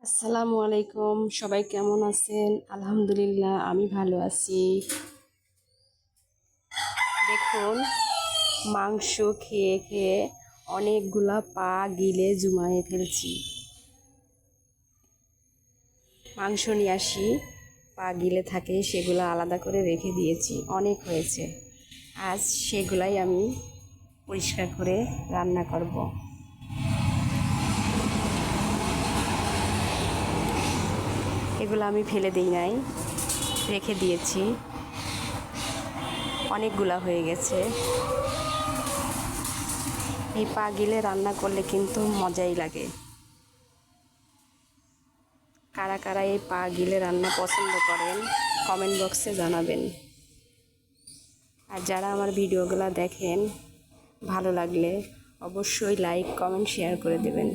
আসসালামু আলাইকুম, সবাই কেমন আছেন? আলহামদুলিল্লাহ আমি ভালো আছি। দেখুন, মাংস খেয়ে খেয়ে অনেকগুলা পা গিলে জুমায়ে ফেলছি। মাংস নিয়ে আসি, পা গিলে থাকে, সেগুলো আলাদা করে রেখে দিয়েছি, অনেক হয়েছে। আজ সেগুলাই আমি পরিষ্কার করে রান্না করব। এগুলো আমি ফেলে দিই নাই, রেখে দিয়েছি, অনেকগুলা হয়ে গেছে। এই পা গিলে রান্না করলে কিন্তু মজাই লাগে। কারা কারা এই পা গিলে রান্না পছন্দ করেন কমেন্ট বক্সে জানাবেন। আর যারা আমার ভিডিওগুলো দেখেন, ভালো লাগলে অবশ্যই লাইক কমেন্ট শেয়ার করে দেবেন।